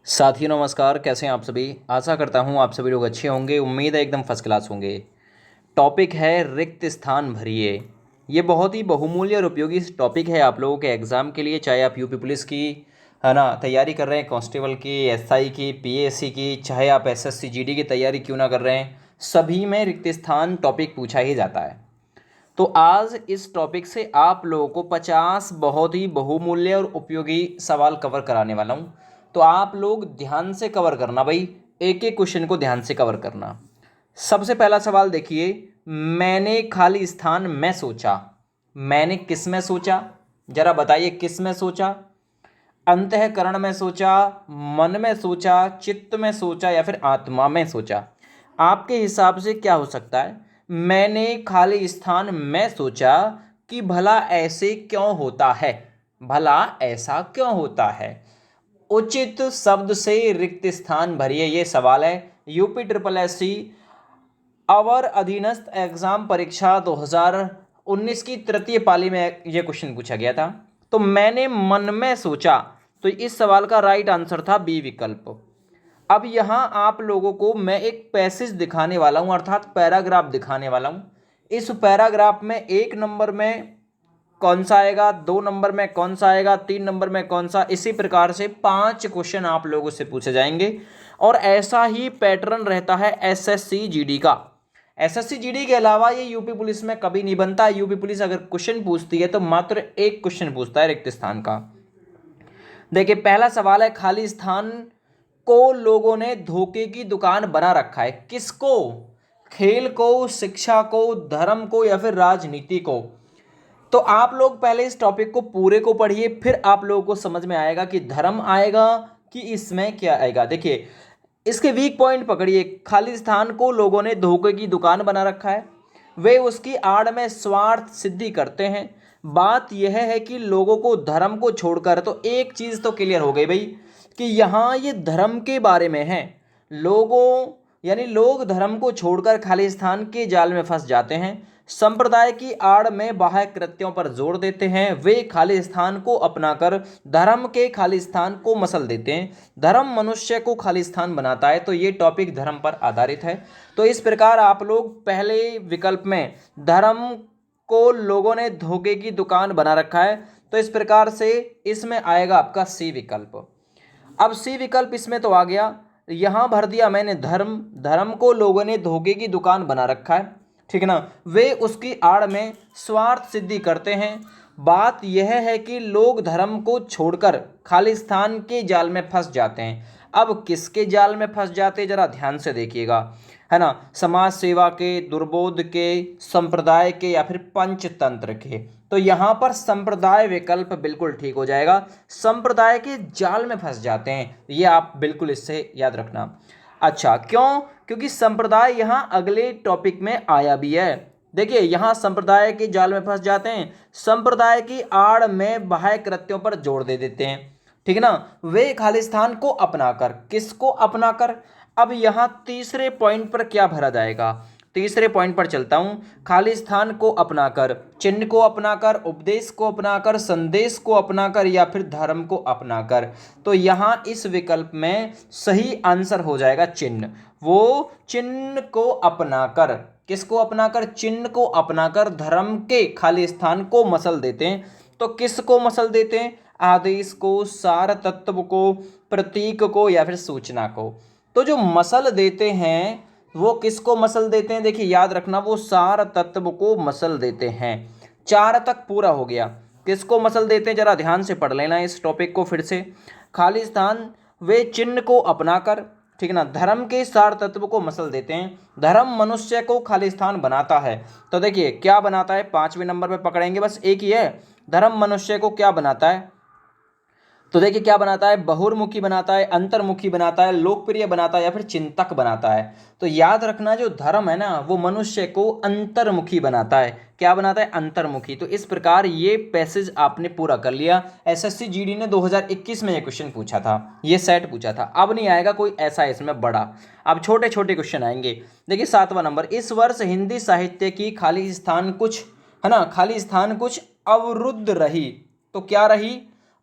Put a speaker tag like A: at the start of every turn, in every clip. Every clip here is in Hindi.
A: साथियों नमस्कार, कैसे हैं आप सभी। आशा करता हूं आप सभी लोग अच्छे होंगे। उम्मीद है एकदम फर्स्ट क्लास होंगे। टॉपिक है रिक्त स्थान भरिए। ये बहुत ही बहुमूल्य और उपयोगी टॉपिक है आप लोगों के एग्ज़ाम के लिए, चाहे आप यूपी पुलिस की है ना तैयारी कर रहे हैं, कांस्टेबल की, एसआई की, पीएससी की, चाहे आप एसएससी जीडी की तैयारी क्यों ना कर रहे हैं, सभी में रिक्त स्थान टॉपिक पूछा ही जाता है। तो आज इस टॉपिक से आप लोगों को 50 बहुत ही बहुमूल्य और उपयोगी सवाल कवर कराने वाला हूं। तो आप लोग ध्यान से कवर करना भाई, एक एक क्वेश्चन को ध्यान से कवर करना। सबसे पहला सवाल देखिए, मैंने खाली स्थान में सोचा। मैंने किस में सोचा, जरा बताइए किस में सोचा। अंतःकरण में सोचा, मन में सोचा, चित्त में सोचा या फिर आत्मा में सोचा। आपके हिसाब से क्या हो सकता है। मैंने खाली स्थान में सोचा कि भला ऐसे क्यों होता है, भला ऐसा क्यों होता है। उचित शब्द से रिक्त स्थान भरिए, ये सवाल है यूपी ट्रिपल एससी अवर अधीनस्थ एग्जाम परीक्षा 2019 की तृतीय पाली में यह क्वेश्चन पूछा गया था। तो मैंने मन में सोचा, तो इस सवाल का राइट आंसर था बी विकल्प। अब यहां आप लोगों को मैं एक पैसेज दिखाने वाला हूं, अर्थात पैराग्राफ दिखाने वाला हूं। इस पैराग्राफ में 1 नंबर में कौन सा आएगा, 2 नंबर में कौन सा आएगा, 3 नंबर में कौन सा, इसी प्रकार से 5 क्वेश्चन आप लोगों से पूछे जाएंगे। और ऐसा ही पैटर्न रहता है एसएससी जीडी का। एसएससी जीडी के अलावा ये यूपी पुलिस में कभी नहीं बनता। यूपी पुलिस अगर क्वेश्चन पूछती है तो मात्र एक क्वेश्चन पूछता है रिक्त स्थान का। देखिए पहला सवाल है, खाली स्थान को लोगों ने धोखे की दुकान बना रखा है। किसको? खेल को, शिक्षा को, धर्म को या फिर राजनीति को। तो आप लोग पहले इस टॉपिक को पूरे को पढ़िए, फिर आप लोगों को समझ में आएगा कि धर्म आएगा कि इसमें क्या आएगा। देखिए इसके वीक पॉइंट पकड़िए। खाली स्थान को लोगों ने धोखे की दुकान बना रखा है, वे उसकी आड़ में स्वार्थ सिद्धि करते हैं। बात यह है कि लोगों को धर्म को छोड़कर, तो एक चीज़ तो क्लियर हो गई भाई कि यहाँ ये धर्म के बारे में है। लोगों यानी लोग धर्म को छोड़कर खाली स्थान के जाल में फंस जाते हैं, संप्रदाय की आड़ में बाह्य कृत्यों पर जोर देते हैं। वे खाली स्थान को अपनाकर धर्म के खाली स्थान को मसल देते हैं। धर्म मनुष्य को खाली स्थान बनाता है। तो ये टॉपिक धर्म पर आधारित है। तो इस प्रकार आप लोग पहले विकल्प में धर्म को लोगों ने धोखे की दुकान बना रखा है, तो इस प्रकार से इसमें आएगा आपका सी विकल्प। अब सी विकल्प इसमें तो आ गया, यहां भर दिया मैंने धर्म। धर्म को लोगों ने धोखे की दुकान बना रखा है, ठीक है ना। वे उसकी आड़ में स्वार्थ सिद्धि करते हैं। बात यह है कि लोग धर्म को छोड़कर खाली स्थान के जाल में फंस जाते हैं। अब किसके जाल में फंस जाते हैं, जरा ध्यान से देखिएगा, है ना। समाज सेवा के, दुर्बोध के, संप्रदाय के या फिर पंचतंत्र के। तो यहां पर संप्रदाय विकल्प बिल्कुल ठीक हो जाएगा। संप्रदाय के जाल में फंस जाते हैं, ये आप बिल्कुल इससे याद रखना। अच्छा क्यों? क्योंकि संप्रदाय यहां अगले टॉपिक में आया भी है। देखिए यहां संप्रदाय के जाल में फंस जाते हैं, संप्रदाय की आड़ में बाह्य कृत्यों पर जोर दे देते हैं, ठीक है ना। वे खालिस्तान को अपनाकर, किसको अपनाकर। अब यहां तीसरे पॉइंट पर क्या भरा जाएगा, तीसरे पॉइंट पर चलता हूं। खाली स्थान को अपनाकर, चिन्ह को अपनाकर, उपदेश को अपनाकर, संदेश को अपनाकर या फिर धर्म को अपनाकर। तो यहां इस विकल्प में सही आंसर हो जाएगा चिन्ह। वो चिन्ह को अपनाकर, किसको अपनाकर, चिन्ह को अपनाकर धर्म के खाली स्थान को मसल देते हैं। तो किसको मसल देते हैं, आदेश को, सार तत्व को, प्रतीक को या फिर सूचना को। तो जो मसल देते हैं वो किसको मसल देते हैं, देखिए याद रखना, वो सार तत्व को मसल देते हैं। 4 तक पूरा हो गया। किसको मसल देते हैं, जरा ध्यान से पढ़ लेना इस टॉपिक को फिर से। खाली स्थान वे चिन्ह को अपनाकर, ठीक है ना, धर्म के सार तत्व को मसल देते हैं। धर्म मनुष्य को खाली स्थान बनाता है। तो देखिए क्या बनाता है, 5वें नंबर पे पकड़ेंगे, बस एक ही है। धर्म मनुष्य को क्या बनाता है, तो देखिए क्या बनाता है, बहुर्मुखी बनाता है, अंतर्मुखी बनाता है, लोकप्रिय बनाता है या फिर चिंतक बनाता है। तो याद रखना जो धर्म है ना वो मनुष्य को अंतर्मुखी बनाता है। क्या बनाता है, अंतर्मुखी। तो इस प्रकार ये पैसेज आपने पूरा कर लिया। एसएससी जीडी ने 2021 में ये क्वेश्चन पूछा था, ये सेट पूछा था। अब नहीं आएगा कोई ऐसा इसमें बड़ा, अब छोटे छोटे क्वेश्चन आएंगे। देखिए 7वां नंबर, इस वर्ष हिंदी साहित्य की खाली स्थान कुछ, है ना, खाली स्थान कुछ अवरुद्ध रही। तो क्या रही,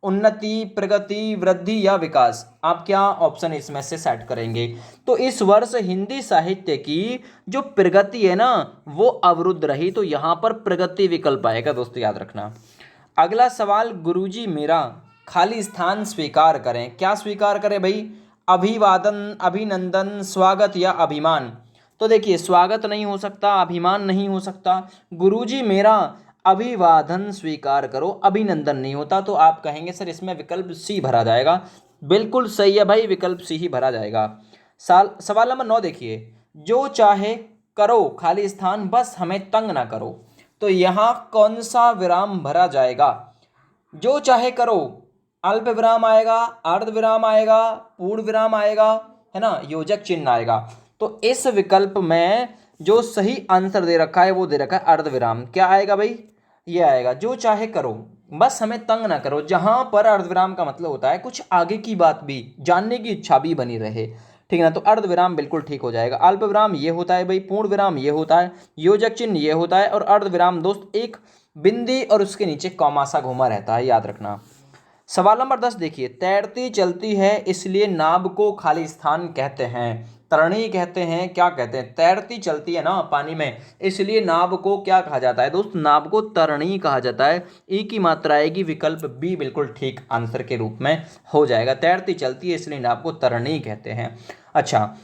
A: उन्नति, प्रगति, वृद्धि या विकास। आप क्या ऑप्शन इसमें से सेट करेंगे? तो इस वर्ष हिंदी साहित्य की जो प्रगति है ना वो अवरुद्ध रही, तो यहाँ पर प्रगति विकल्प आएगा दोस्तों, याद रखना। अगला सवाल, गुरुजी मेरा, खाली स्थान स्वीकार करें। क्या स्वीकार करें भाई? अभिवादन, अभिनंदन, स्वागत या अभिमान। तो देखिए स्वागत नहीं हो सकता, अभिमान नहीं हो सकता, गुरुजी मेरा अभिवादन स्वीकार करो, अभिनंदन नहीं होता, तो आप कहेंगे सर इसमें विकल्प सी भरा जाएगा। बिल्कुल सही है भाई, विकल्प सी ही भरा जाएगा। सवाल नंबर 9 देखिए, जो चाहे करो खाली स्थान, बस हमें तंग ना करो। तो यहाँ कौन सा विराम भरा जाएगा? जो चाहे करो, अल्प विराम आएगा, अर्ध विराम आएगा, पूर्ण विराम आएगा, है ना, योजक चिन्ह आएगा। तो इस विकल्प में जो सही आंसर दे रखा है वो दे रखा है अर्ध विराम। क्या आएगा भाई? ये आएगा, जो चाहे करो बस हमें तंग ना करो। जहां पर अर्धविराम का मतलब होता है कुछ आगे की बात भी जानने की इच्छा भी बनी रहे, ठीक है ना, तो अर्धविराम बिल्कुल ठीक हो जाएगा। अल्प विराम ये होता है भाई, पूर्ण विराम ये होता है, योजक चिन्ह ये होता है, और अर्धविराम दोस्त एक बिंदी और उसके नीचे कॉमा सा घुमा रहता है, याद रखना। सवाल नंबर 10 देखिए, तैरती चलती है इसलिए नाव को खाली स्थान कहते हैं। तरणी कहते हैं, क्या कहते हैं? तैरती चलती है ना पानी में, इसलिए नाव को क्या कहा जाता है दोस्त? नाव को तरणी कहा जाता है। ई की मात्रा आएगी, विकल्प बी बिल्कुल ठीक आंसर के रूप में हो जाएगा। तैरती चलती है इसलिए नाव को तरणी कहते हैं। अच्छा,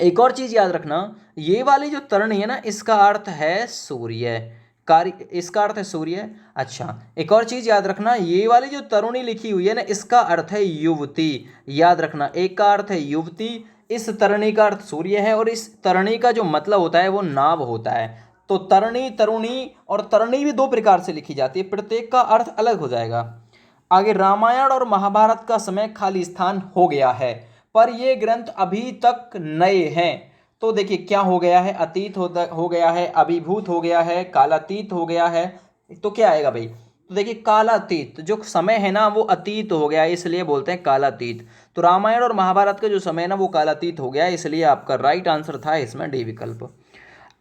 A: एक और चीज याद रखना, ये वाली जो तरणी है ना इसका अर्थ है सूर्य, कार्य, इसका अर्थ है सूर्य। अच्छा, एक और चीज याद रखना, ये वाली जो तरुणी लिखी हुई है ना इसका अर्थ है युवती, याद रखना। एक का अर्थ है युवती, इस तरणी का अर्थ सूर्य है, और इस तरणी का जो मतलब होता है वो नाव होता है। तो तरणी, तरुणी और तरणी भी दो प्रकार से लिखी जाती है, प्रत्येक का अर्थ अलग हो जाएगा। आगे, रामायण और महाभारत का समय खाली स्थान हो गया है, पर ये ग्रंथ अभी तक नए हैं। तो देखिए क्या हो गया है? अतीत हो गया है, अभिभूत हो गया है, कालातीत हो गया है। तो क्या आएगा भाई? तो देखिए कालातीत, जो समय है ना वो अतीत हो गया है, इसलिए बोलते हैं कालातीत। तो रामायण और महाभारत का जो समय है ना वो कालातीत हो गया है, इसलिए आपका राइट आंसर था इसमें डी विकल्प।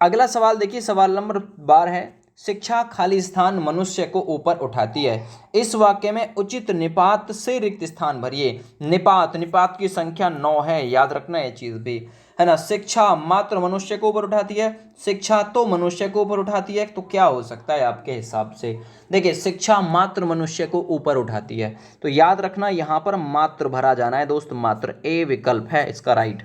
A: अगला सवाल देखिए, सवाल नंबर 12 है, शिक्षा खाली स्थान मनुष्य को ऊपर उठाती है। इस वाक्य में उचित निपात से रिक्त स्थान भरिए। निपात, निपात की संख्या 9 है, याद रखना ये चीज भी, है ना। शिक्षा मात्र मनुष्य को ऊपर उठाती है, शिक्षा तो मनुष्य को ऊपर उठाती है, तो क्या हो सकता है आपके हिसाब से? देखिए शिक्षा मात्र मनुष्य को ऊपर उठाती है, तो याद रखना यहाँ पर मात्र भरा जाना है दोस्त, मात्र, ए विकल्प है इसका राइट।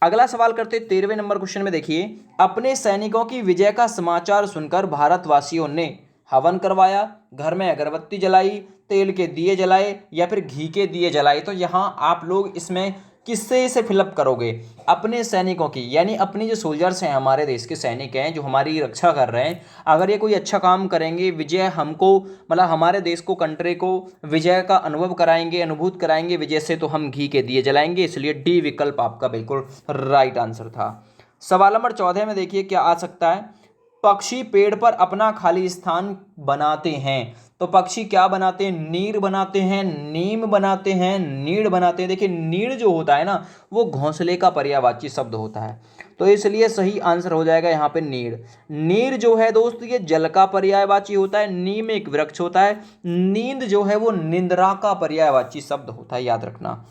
A: अगला सवाल करते 13वें नंबर क्वेश्चन में देखिए, अपने सैनिकों की विजय का समाचार सुनकर भारतवासियों ने हवन करवाया, घर में अगरबत्ती जलाई, तेल के दिए जलाए या फिर घी के दिए जलाए। तो यहाँ आप लोग इसमें किससे इसे फिलअप करोगे? अपने सैनिकों की, यानी अपनी जो सोल्जर्स हैं, हमारे देश के सैनिक हैं जो हमारी रक्षा कर रहे हैं, अगर ये कोई अच्छा काम करेंगे, विजय हमको, मतलब हमारे देश को, कंट्री को विजय का अनुभव कराएंगे, अनुभूत कराएंगे विजय से, तो हम घी के दिए जलाएंगे, इसलिए डी विकल्प आपका बिल्कुल राइट आंसर था। सवाल नंबर 14 में देखिए क्या आ सकता है, पक्षी पेड़ पर अपना खाली स्थान बनाते हैं। तो पक्षी क्या बनाते हैं? नीर बनाते हैं, नीम बनाते हैं, नीड़ बनाते हैं। देखिए नीड़ जो होता है ना वो घोंसले का पर्यायवाची शब्द होता है, तो इसलिए सही आंसर हो जाएगा यहाँ पे नीड़। नीर जो है दोस्त ये जल का पर्यायवाची होता है, नीम एक वृक्ष होता है, नींद जो है वो निंद्रा का पर्यायवाची शब्द होता है, याद रखना।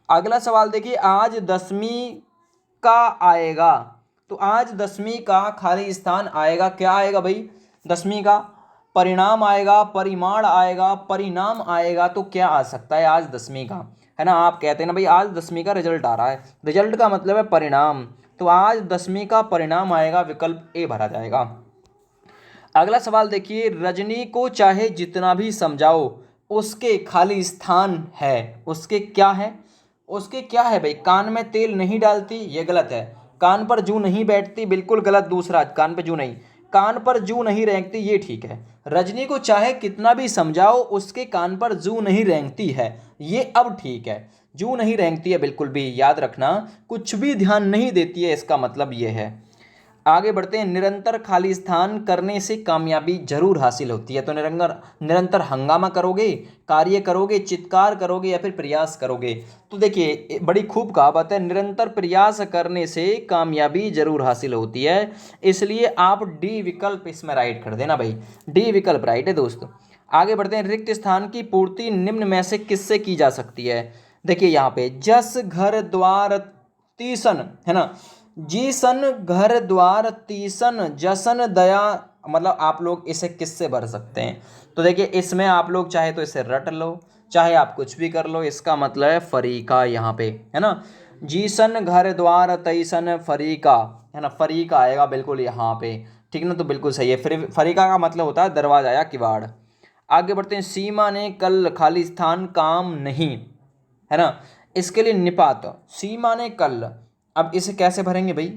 A: अगला सवाल देखिए, आज 10वीं का आएगा। तो आज 10वीं का खाली स्थान आएगा, क्या आएगा भाई? 10वीं का परिणाम आएगा, परिमाण आएगा, परिणाम आएगा, तो क्या आ सकता है आज 10वीं का, है ना। आप कहते हैं ना भाई आज 10वीं का रिजल्ट आ रहा है, रिजल्ट का मतलब है परिणाम, तो आज 10वीं का परिणाम आएगा, विकल्प ए भरा जाएगा। अगला सवाल देखिए, रजनी को चाहे जितना भी समझाओ उसके खाली स्थान है। उसके क्या है? उसके क्या है भाई? कान में तेल नहीं डालती, ये गलत है। कान पर जूं नहीं बैठती, बिल्कुल गलत। दूसरा, कान पे जूं नहीं, कान पर जूं नहीं रेंगती, ये ठीक है। रजनी को चाहे कितना भी समझाओ उसके कान पर जूं नहीं रेंगती है, ये अब ठीक है। जूं नहीं रेंगती है बिल्कुल भी, याद रखना, कुछ भी ध्यान नहीं देती है, इसका मतलब ये है। आगे बढ़ते हैं, निरंतर खाली स्थान करने से कामयाबी जरूर हासिल होती है। तो निरंतर निरंतर हंगामा करोगे, कार्य करोगे, चित्कार करोगे या फिर प्रयास करोगे। तो देखिए बड़ी खूब कहावत है, निरंतर प्रयास करने से कामयाबी जरूर हासिल होती है, इसलिए आप डी विकल्प इसमें राइट कर देना भाई, डी विकल्प राइट है दोस्तों। आगे बढ़ते हैं, रिक्त स्थान की पूर्ति निम्न में से किससे की जा सकती है। देखिए यहाँ पे जस घर द्वार तीसन है ना, जीसन घर द्वार तीसन जसन दया, मतलब आप लोग इसे किससे भर सकते हैं। तो देखिए इसमें आप लोग चाहे तो इसे रट लो, चाहे आप कुछ भी कर लो, इसका मतलब है फरीका यहाँ पे है ना। जीसन घर द्वार तईसन फरीका है ना, फरीका आएगा बिल्कुल यहाँ पे, ठीक ना। तो बिल्कुल सही है, फरीका का मतलब होता है दरवाजा या किवाड़। आगे बढ़ते हैं, सीमा ने कल खाली स्थान काम नहीं है ना, इसके लिए निपात सीमा ने कल। अब इसे कैसे भरेंगे भाई,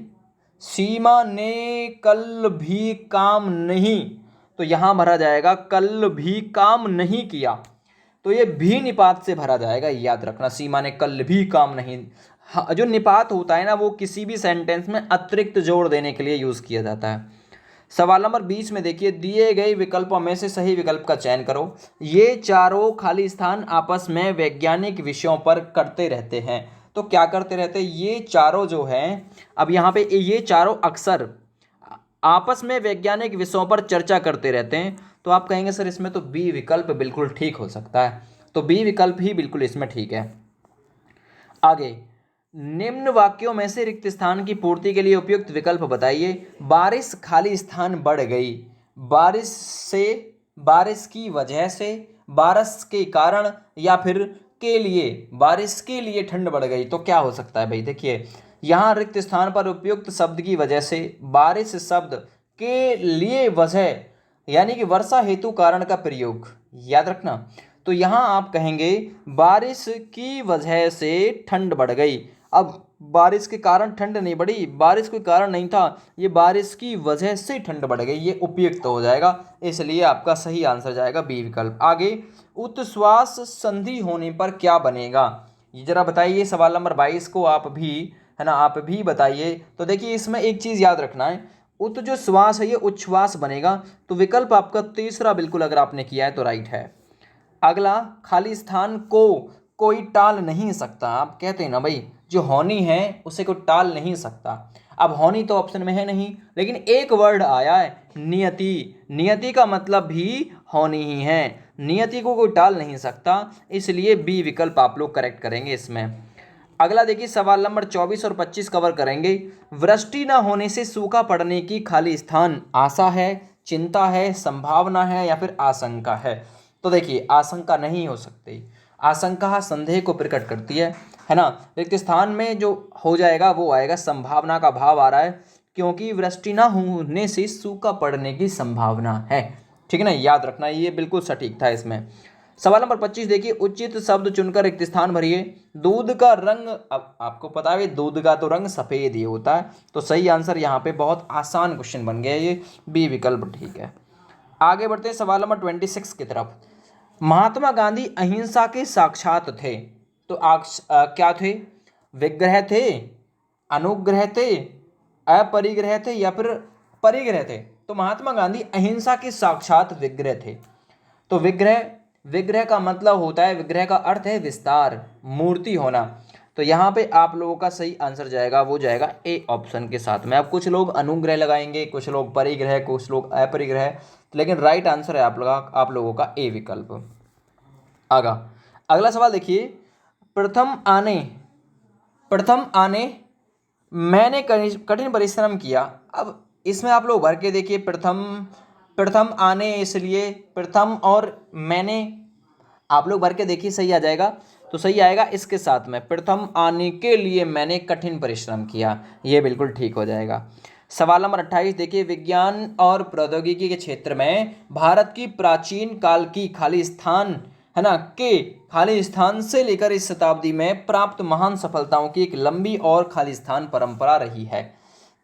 A: सीमा ने कल भी काम नहीं, तो यहां भरा जाएगा कल भी काम नहीं किया, तो ये भी निपात से भरा जाएगा, याद रखना। सीमा ने कल भी काम नहीं, हाँ, जो निपात होता है ना वो किसी भी सेंटेंस में अतिरिक्त जोड़ देने के लिए यूज किया जाता है। सवाल नंबर 20 में देखिए, दिए गए विकल्पों में से सही विकल्प का चयन करो। ये चारों खाली स्थान आपस में वैज्ञानिक विषयों पर करते रहते हैं। तो क्या करते रहते हैं ये चारों जो हैं, अब यहाँ पे ये चारों अक्सर आपस में वैज्ञानिक विषयों पर चर्चा करते रहते हैं। तो आप कहेंगे सर इसमें तो बी विकल्प बिल्कुल ठीक हो सकता है, तो बी विकल्प ही बिल्कुल इसमें ठीक है। आगे, निम्न वाक्यों में से रिक्त स्थान की पूर्ति के लिए उपयुक्त विकल्प बताइए। बारिश खाली स्थान बढ़ गई, बारिश से, बारिश की वजह से, बारिश के कारण, या फिर के लिए, बारिश के लिए ठंड बढ़ गई। तो क्या हो सकता है भाई, देखिए यहाँ रिक्त स्थान पर उपयुक्त शब्द की वजह से, बारिश शब्द के लिए वजह यानी कि वर्षा हेतु कारण का प्रयोग, याद रखना। तो यहाँ आप कहेंगे बारिश की वजह से ठंड बढ़ गई। अब बारिश के कारण ठंड नहीं बढ़ी, बारिश कोई कारण नहीं था, ये बारिश की वजह से ठंड बढ़ गई, ये उपयुक्त हो जाएगा, इसलिए आपका सही आंसर जाएगा बी विकल्प। आगे, उत्श्वास संधि होने पर क्या बनेगा, ये जरा बताइए। सवाल नंबर 22 को आप भी है ना, आप भी बताइए। तो देखिए इसमें एक चीज याद रखना है, उत जो श्वास है ये उच्छ्वास बनेगा, तो विकल्प आपका तीसरा बिल्कुल अगर आपने किया है तो राइट है। अगला, खाली स्थान को कोई टाल नहीं सकता, आप कहते हैं ना भाई जो होनी है उसे कोई टाल नहीं सकता। अब होनी तो ऑप्शन में है नहीं, लेकिन एक वर्ड आया है नियति, नियति का मतलब भी होनी ही है, नियति को कोई टाल नहीं सकता, इसलिए बी विकल्प आप लोग करेक्ट करेंगे इसमें। अगला देखिए सवाल नंबर 24 और 25 कवर करेंगे। वृष्टि न होने से सूखा पड़ने की खाली स्थान आशा है, चिंता है, संभावना है, या फिर आशंका है। तो देखिए आशंका नहीं हो सकती, आशंका संदेह को प्रकट करती है ना। रिक्त स्थान में जो हो जाएगा वो आएगा संभावना का भाव आ रहा है, क्योंकि वृष्टि न होने से सूखा पड़ने की संभावना है, ठीक है ना, याद रखना, ये बिल्कुल सटीक था इसमें। सवाल नंबर 25 देखिए, उचित शब्द चुनकर रिक्त स्थान भरिए। दूध का रंग, अब आपको पता है दूध का तो रंग सफेद ही होता है, तो सही आंसर यहाँ पे बहुत आसान क्वेश्चन बन गया, ये बी विकल्प ठीक है। आगे बढ़ते हैं सवाल नंबर 26 की तरफ। महात्मा गांधी अहिंसा के साक्षात थे, तो क्या थे, विग्रह थे, अनुग्रह थे, अपरिग्रह थे, या फिर परिग्रह थे। तो महात्मा गांधी अहिंसा के साक्षात विग्रह थे। तो विग्रह, विग्रह का मतलब होता है, विग्रह का अर्थ है विस्तार, मूर्ति होना। तो यहाँ पे आप लोगों का सही आंसर जाएगा, वो जाएगा ए ऑप्शन के साथ में। अब कुछ लोग अनुग्रह लगाएंगे, कुछ लोग परिग्रह, कुछ लोग अपरिग्रह, लेकिन राइट आंसर है आप लोगों का ए विकल्प। आगा, अगला सवाल देखिए, प्रथम आने मैंने कठिन परिश्रम किया। अब इसमें आप लोग भर के देखिए, प्रथम आने, इसलिए प्रथम और मैंने आप लोग भर के देखिए, सही आ जाएगा। तो सही आएगा इसके साथ में, प्रथम आने के लिए मैंने कठिन परिश्रम किया, ये बिल्कुल ठीक हो जाएगा। सवाल नंबर 28 देखिए, विज्ञान और प्रौद्योगिकी के क्षेत्र में भारत की प्राचीन काल की खाली स्थान है ना के खाली स्थान से लेकर इस शताब्दी में प्राप्त महान सफलताओं की एक लंबी और खाली स्थान परंपरा रही है।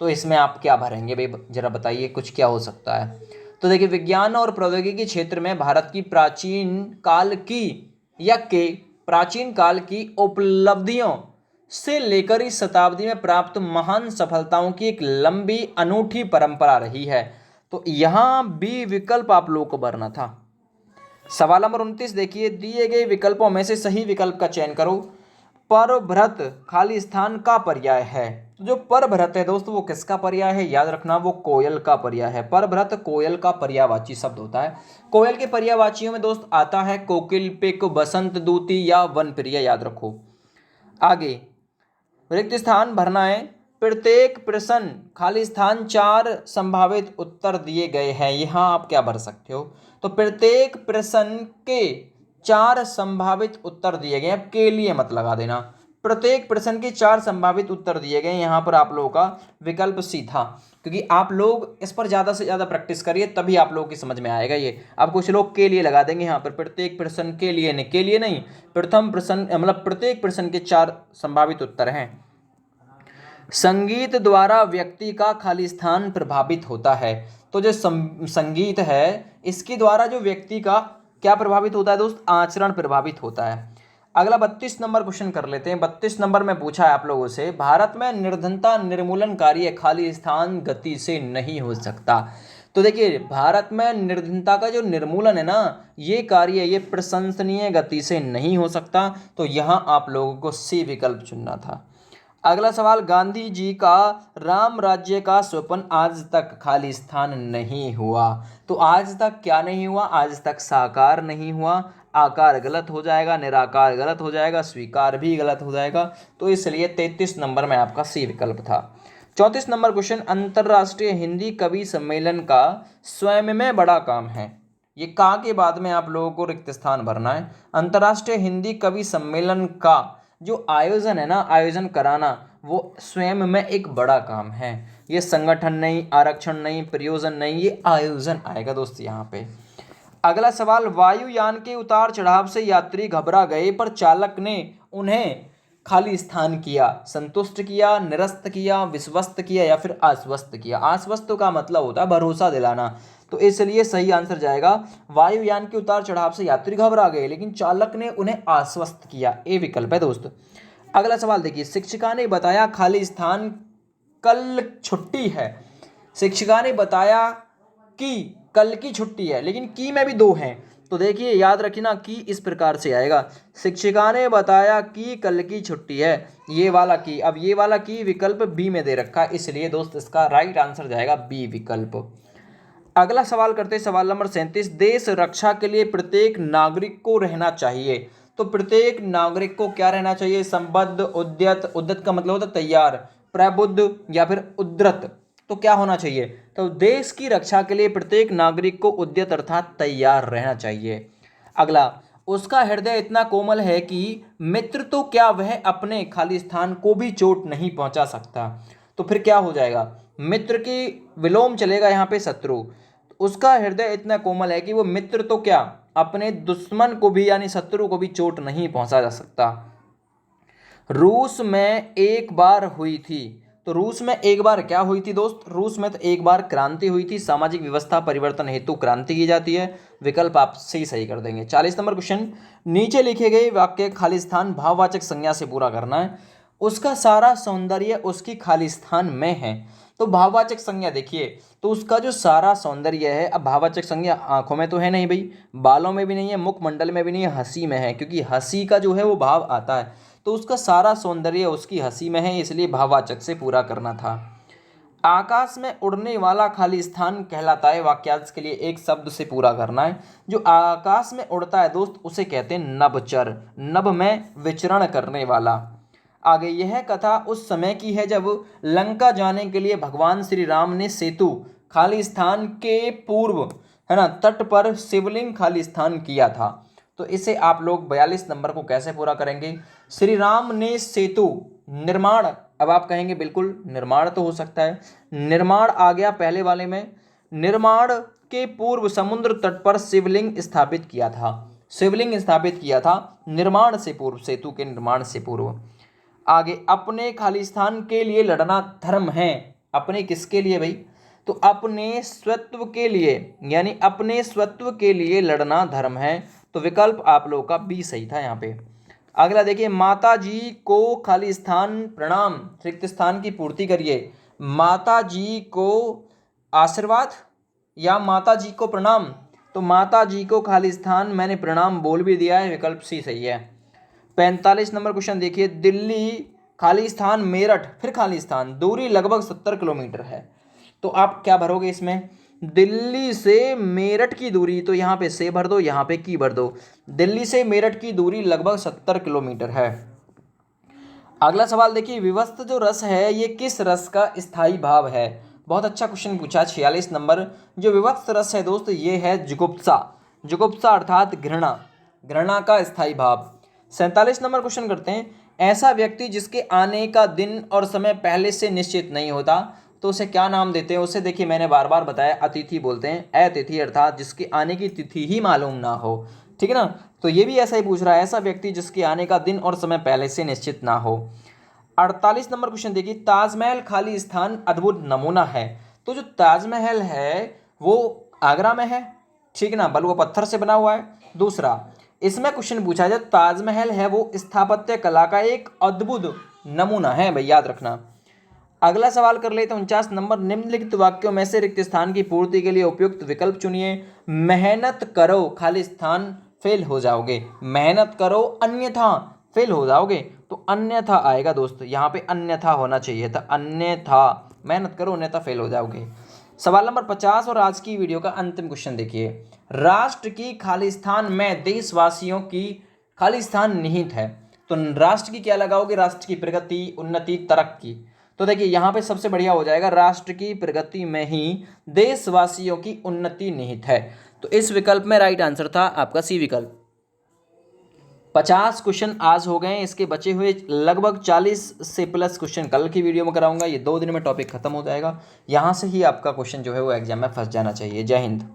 A: तो इसमें आप क्या भरेंगे भाई, जरा बताइए कुछ क्या हो सकता है। तो देखिए, विज्ञान और प्रौद्योगिकी क्षेत्र में भारत की प्राचीन काल की या के प्राचीन काल की उपलब्धियों से लेकर इस शताब्दी में प्राप्त महान सफलताओं की एक लंबी अनूठी परंपरा रही है। तो यहां बी विकल्प आप लोगों को भरना था। सवाल नंबर 29 देखिए, दिए गए विकल्पों में से सही विकल्प का चयन करो। परभ्रत खाली स्थान का पर्याय है तो जो परभृत है दोस्त वो किसका पर्याय है, याद रखना वो कोयल का पर्याय है। परभृत कोयल का पर्यायवाची शब्द होता है। कोयल के पर्यायवाचियों में दोस्त आता है कोकिल, पिक, बसंत दूती या वनप्रिय, याद रखो। आगे रिक्त स्थान भरना है। प्रत्येक प्रश्न खाली स्थान 4 संभावित उत्तर दिए गए हैं, यहाँ आप क्या भर सकते हो। तो प्रत्येक प्रश्न के 4 संभावित उत्तर दिए गए, अब के लिए मत लगा देना। प्रत्येक प्रश्न के 4 संभावित उत्तर दिए गए, यहाँ पर आप लोगों का विकल्प सी था, क्योंकि आप लोग इस पर ज़्यादा से ज़्यादा प्रैक्टिस करिए तभी आप लोगों की समझ में आएगा ये। अब कुछ लोग के लिए लगा देंगे यहाँ पर, प्रत्येक प्रश्न के लिए नहीं, के लिए नहीं, प्रथम प्रश्न मतलब प्रत्येक प्रश्न के 4 संभावित उत्तर हैं। संगीत द्वारा व्यक्ति का खाली स्थान प्रभावित होता है। तो जो संगीत है इसके द्वारा जो व्यक्ति का क्या प्रभावित होता है दोस्त, आचरण प्रभावित होता है। अगला 32 नंबर क्वेश्चन कर लेते हैं। 32 नंबर में पूछा है आप लोगों से, भारत में निर्धनता निर्मूलन कार्य खाली स्थान गति से नहीं हो सकता। तो देखिए भारत में निर्धनता का जो निर्मूलन है ना, ये कार्य ये प्रशंसनीय गति से नहीं हो सकता। तो यहाँ आप लोगों को सी विकल्प चुनना था। अगला सवाल, गांधी जी का राम राज्य का स्वप्न आज तक खाली स्थान नहीं हुआ। तो आज तक क्या नहीं हुआ, आज तक साकार नहीं हुआ। आकार गलत हो जाएगा, निराकार गलत हो जाएगा, स्वीकार भी गलत हो जाएगा। तो इसलिए 33 नंबर में आपका सी विकल्प था। 34 नंबर क्वेश्चन, अंतर्राष्ट्रीय हिंदी कवि सम्मेलन का स्वयं में बड़ा काम है। ये का के बाद में आप लोगों को रिक्त स्थान भरना है। अंतर्राष्ट्रीय हिंदी कवि सम्मेलन का जो आयोजन है ना, आयोजन कराना वो स्वयं में एक बड़ा काम है। ये संगठन नहीं, आरक्षण नहीं, प्रयोजन नहीं, ये आयोजन आएगा दोस्त यहाँ पे। अगला सवाल, वायुयान के उतार चढ़ाव से यात्री घबरा गए पर चालक ने उन्हें खाली स्थान किया, संतुष्ट किया, निरस्त किया, विश्वस्त किया या फिर आश्वस्त किया। आश्वस्त का मतलब होता है भरोसा दिलाना। तो इसलिए सही आंसर जाएगा वायुयान के उतार चढ़ाव से यात्री घबरा गए लेकिन चालक ने उन्हें आश्वस्त किया, ए विकल्प है दोस्त। अगला सवाल देखिए, शिक्षिका ने बताया खाली स्थान कल छुट्टी है। शिक्षिका ने बताया कि कल की छुट्टी है, लेकिन की में भी 2 हैं। तो देखिए याद रखना कि इस प्रकार से आएगा, शिक्षिका ने बताया कि कल की छुट्टी है, ये वाला की। अब ये वाला की विकल्प बी में दे रखा है, इसलिए दोस्त इसका राइट आंसर जाएगा बी विकल्प। अगला सवाल करते हैं, सवाल नंबर 37, देश रक्षा के लिए प्रत्येक नागरिक को रहना चाहिए। तो प्रत्येक नागरिक को क्या रहना चाहिए, संबद्ध, उद्यत, उद्यत का मतलब होता है तैयार, प्रबुद्ध या फिर उद्रत। तो क्या होना चाहिए, तो देश की रक्षा के लिए प्रत्येक नागरिक को उद्यत अर्थात तैयार रहना चाहिए। अगला, उसका हृदय इतना कोमल है कि मित्र तो क्या वह अपने खाली स्थान को भी चोट नहीं पहुंचा सकता। तो फिर क्या हो जाएगा, मित्र की विलोम चलेगा यहाँ पे शत्रु। उसका हृदय इतना कोमल है कि वो मित्र तो क्या अपने दुश्मन को भी यानी शत्रु को भी चोट नहीं पहुंचा जा सकता। रूस में एक बार हुई थी। तो रूस में एक बार क्या हुई थी दोस्त, रूस में तो एक बार क्रांति हुई थी, सामाजिक व्यवस्था परिवर्तन हेतु क्रांति की जाती है। विकल्प आप सही कर देंगे। 40 नंबर क्वेश्चन, नीचे लिखे गए वाक्य खाली स्थान भाववाचक संज्ञा से पूरा करना है। उसका सारा सौंदर्य उसकी खाली स्थान में है। तो भाववाचक संज्ञा देखिए, तो उसका जो सारा सौंदर्य है, अब भाववाचक संज्ञा आंखों में तो है नहीं भाई, बालों में भी नहीं है, मुखमंडल में भी नहीं है, हंसी में है, क्योंकि हंसी का जो है वो भाव आता है। तो उसका सारा सौंदर्य उसकी हंसी में है, इसलिए भाववाचक से पूरा करना था। आकाश में उड़ने वाला खाली स्थान कहलाता है, वाक्यांश के लिए एक शब्द से पूरा करना है। जो आकाश में उड़ता है दोस्त उसे कहते हैं नभचर, नभ में विचरण करने वाला। आगे, यह कथा उस समय की है जब लंका जाने के लिए भगवान श्री राम ने सेतु खाली स्थान के पूर्व है ना तट पर शिवलिंग खाली स्थान किया था। तो इसे आप लोग 42 नंबर को कैसे पूरा करेंगे, श्री राम ने सेतु निर्माण, अब आप कहेंगे बिल्कुल निर्माण तो हो सकता है, निर्माण आ गया पहले वाले में, निर्माण के पूर्व समुद्र तट पर शिवलिंग स्थापित किया था, शिवलिंग स्थापित किया था निर्माण से पूर्व, सेतु के निर्माण से पूर्व। आगे, अपने खाली स्थान के लिए लड़ना धर्म है। अपने किसके लिए भाई, तो अपने स्वत्व के लिए, यानी अपने स्वत्व के लिए लड़ना धर्म है। तो विकल्प आप लोगों का बी सही था यहाँ पे। अगला देखिए, माता जी को खाली स्थान प्रणाम, रिक्त स्थान की पूर्ति करिए। माता जी को आशीर्वाद या माता जी को प्रणाम, तो माता जी को खाली स्थान मैंने प्रणाम बोल भी दिया है, विकल्प सी सही है। 45 नंबर क्वेश्चन देखिए, दिल्ली खाली स्थान मेरठ, फिर खाली स्थान, दूरी लगभग 70 किलोमीटर है। तो आप क्या भरोगे इसमें, दिल्ली से मेरठ की दूरी, तो यहाँ पे से भर दो, यहाँ पे की भर दो। दिल्ली से मेरठ की दूरी लगभग 70 किलोमीटर है। अगला सवाल देखिए, विवस्त्र जो रस है ये किस रस का स्थायी भाव है। बहुत अच्छा क्वेश्चन पूछा, 46 नंबर। जो विवस्त्र रस है दोस्त ये है जुगुप्सा, जुगुप्सा अर्थात घृणा, घृणा का स्थायी भाव। 47 नंबर क्वेश्चन करते हैं, ऐसा व्यक्ति जिसके आने का दिन और समय पहले से निश्चित नहीं होता तो उसे क्या नाम देते हैं। उसे देखिए मैंने बार बार बताया, अतिथि बोलते हैं। अतिथि अर्थात जिसके आने की तिथि ही मालूम ना हो, ठीक है ना। तो ये भी ऐसा ही पूछ रहा है, ऐसा व्यक्ति जिसके आने का दिन और समय पहले से निश्चित ना हो। 48 नंबर क्वेश्चन देखिए, ताजमहल खाली स्थान अद्भुत नमूना है। तो जो ताजमहल है वो आगरा में है, ठीक है ना, बलुआ पत्थर से बना हुआ है। दूसरा, इसमें क्वेश्चन पूछा है, जो ताजमहल है वो स्थापत्य कला का एक अद्भुत नमूना है, भाई याद रखना। अगला सवाल कर लेते हैं 49 नंबर, निम्नलिखित वाक्यों में से रिक्त स्थान की पूर्ति के लिए उपयुक्त विकल्प चुनिए। मेहनत करो खाली स्थान फेल हो जाओगे, मेहनत करो अन्यथा फेल हो जाओगे। तो अन्यथा आएगा दोस्त, यहाँ पे अन्यथा होना चाहिए था, अन्यथा, मेहनत करो अन्यथा फेल हो जाओगे। सवाल नंबर 50 और आज की वीडियो का अंतिम क्वेश्चन देखिए, राष्ट्र की खालिस्तान में देशवासियों की खालिस्तान निहित है। तो राष्ट्र की क्या लगाओगे, राष्ट्र की प्रगति, उन्नति, तरक्की। तो देखिए यहाँ पे सबसे बढ़िया हो जाएगा, राष्ट्र की प्रगति में ही देशवासियों की उन्नति निहित है। तो इस विकल्प में राइट आंसर था आपका सी विकल्प। 50 क्वेश्चन आज हो गए, इसके बचे हुए लगभग 40 से प्लस क्वेश्चन कल की वीडियो में कराऊंगा। ये 2 दिन में टॉपिक खत्म हो जाएगा। यहाँ से ही आपका क्वेश्चन जो है वो एग्जाम में फंस जाना चाहिए। जय हिंद।